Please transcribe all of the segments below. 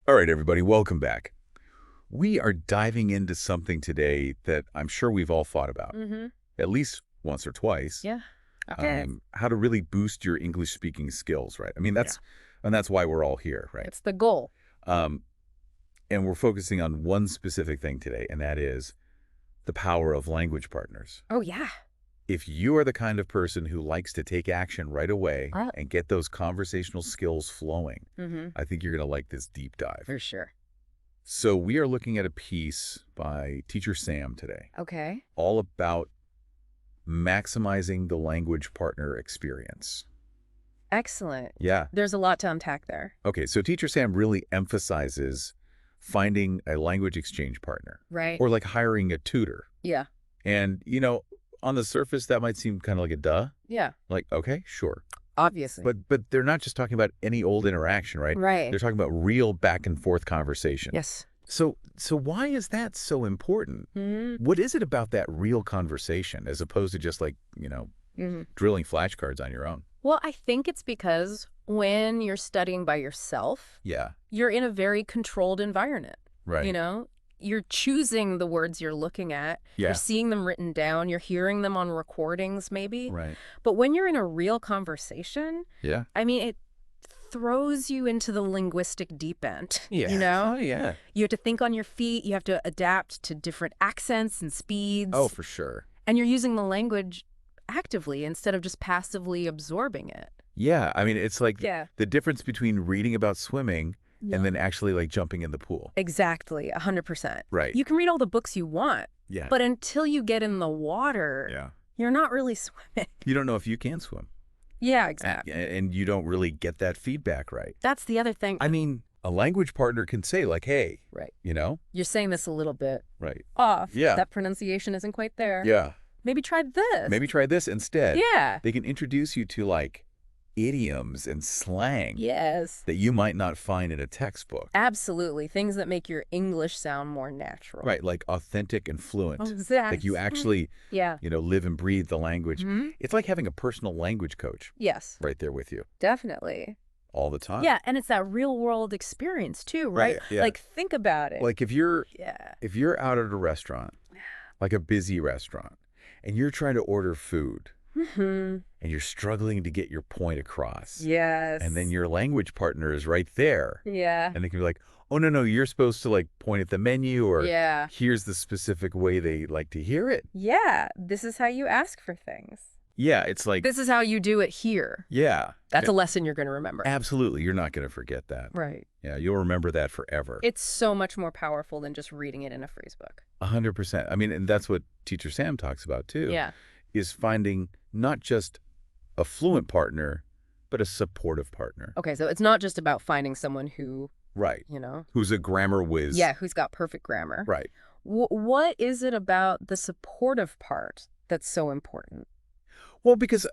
All right, everybody, welcome back. We are diving into something today that I'm sure we've all thought about, Mm-hmm. at least once or twice. Yeah. Okay. How to really boost your English speaking skills, right? I mean, Yeah. that's why we're all here, right? It's the goal. Um, and we're focusing on one specific thing today, and that is the power of language partners. Oh, yeah. If you are the kind of person who likes to take action right away Uh, and get those conversational skills flowing, mm-hmm. I think you're going to like this deep dive. For sure. So we are looking at a piece by Teacher Sam today, Okay. all about maximizing the language partner experience. Excellent. Yeah. There's a lot to unpack there. Okay, so Teacher Sam really emphasizes finding a language exchange partner Right. or like hiring a tutor. Yeah. And, on the surface, that might seem kind of like a duh. Yeah. Like, okay, sure. Obviously. But they're not just talking about any old interaction, right? Right. They're talking about real back and forth conversation. Yes. So why is that so important? Mm-hmm. What is it about that real conversation as opposed to just like, Mm-hmm. drilling flashcards on your own? Well, I think it's because when you're studying by yourself, Yeah, you're in a very controlled environment. right. You're choosing the words you're looking at. Yeah, You're seeing them written down. You're hearing them on recordings, maybe. right. But when you're in a real conversation, Yeah. I mean, it throws you into the linguistic deep end. Oh, yeah. You have to think on your feet. You have to adapt to different accents and speeds. Oh, for sure. And you're using the language actively instead of just passively absorbing it. Yeah, I mean, it's like Yeah. the difference between reading about swimming and then actually like jumping in the pool. Exactly, 100%. Right. You can read all the books you want, Yeah. but until you get in the water, Yeah. you're not really swimming. You don't know if you can swim. Yeah, And, exactly. and you don't really get that feedback right. That's the other thing. I mean, a language partner can say like, hey, Right. You're saying this a little bit right. off. Yeah. That pronunciation isn't quite there. Yeah. Maybe try this. Maybe try this instead. Yeah. They can introduce you to like idioms and slang Yes. that you might not find in a textbook. Absolutely. Things that make your English sound more natural. Right, like authentic and fluent. Exactly. Like you actually, Yeah. live and breathe the language. Mhm. It's like having a personal language coach Yes. right there with you Definitely. all the time. Yeah, and it's that real world experience too, right? Yeah. Like think about it. Like if you're Yeah. out at a restaurant, like a busy restaurant, and you're trying to order food Mm-hmm. and you're struggling to get your point across. Yes. And then your language partner is right there. Yeah. And they can be like, oh, no, you're supposed to like point at the menu or Yeah. here's the specific way they like to hear it. Yeah. This is how you ask for things. Yeah, it's like, This is how you do it here. yeah. That's a lesson you're going to remember. Absolutely. You're not going to forget that. Right. Yeah, you'll remember that forever. It's so much more powerful than just reading it in a phrase book. 100%. I mean, and that's what Teacher Sam talks about too. Yeah. Is finding not just a fluent partner, but a supportive partner. Okay, so it's not just about finding someone who, Right. you know. Who's a grammar whiz. Yeah, who's got perfect grammar. Right. What is it about the supportive part that's so important? Well, because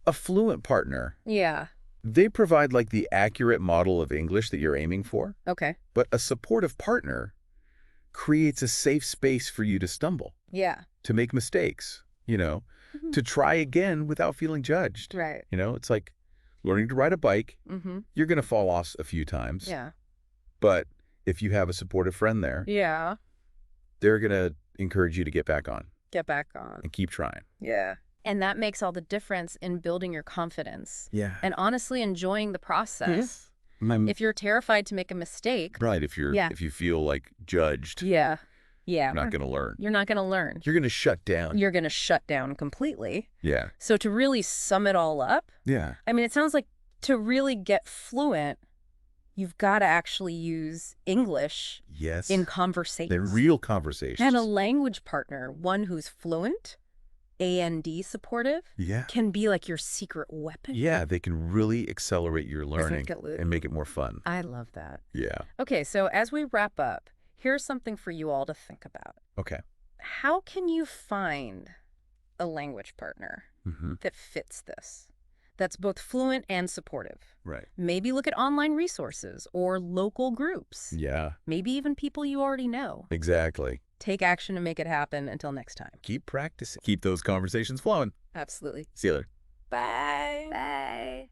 a fluent partner, Yeah. they provide like the accurate model of English that you're aiming for. Okay. But a supportive partner creates a safe space for you to stumble, Yeah. to make mistakes, Mhm. to try again without feeling judged. Right. It's like learning to ride a bike. Mm-hmm. You're going to fall off a few times. Yeah. But if you have a supportive friend there, Yeah. they're going to encourage you to get back on Get back on. and keep trying. Yeah. And that makes all the difference in building your confidence Yeah. and honestly enjoying the process. If you're terrified to make a mistake. Right. If you feel like judged, Yeah. Yeah. you're not going to learn. You're not going to learn. You're going to shut down. You're going to shut down completely. Yeah. So to really sum it all up, Yeah. I mean, it sounds like to really get fluent, you've got to actually use English Yes. in conversations. They're real conversations. And a language partner, one who's fluent, and supportive, Yeah. can be like your secret weapon. Yeah, they can really accelerate your learning and make it more fun. I love that. Yeah. Okay, so as we wrap up, here's something for you all to think about. Okay. How can you find a language partner Mm-hmm. that fits this? That's both fluent and supportive. Right. Maybe look at online resources or local groups. Yeah, Maybe even people you already know. exactly. Take action to make it happen. Until next time. Keep practicing. Keep those conversations flowing. Absolutely. See you later. Bye. Bye.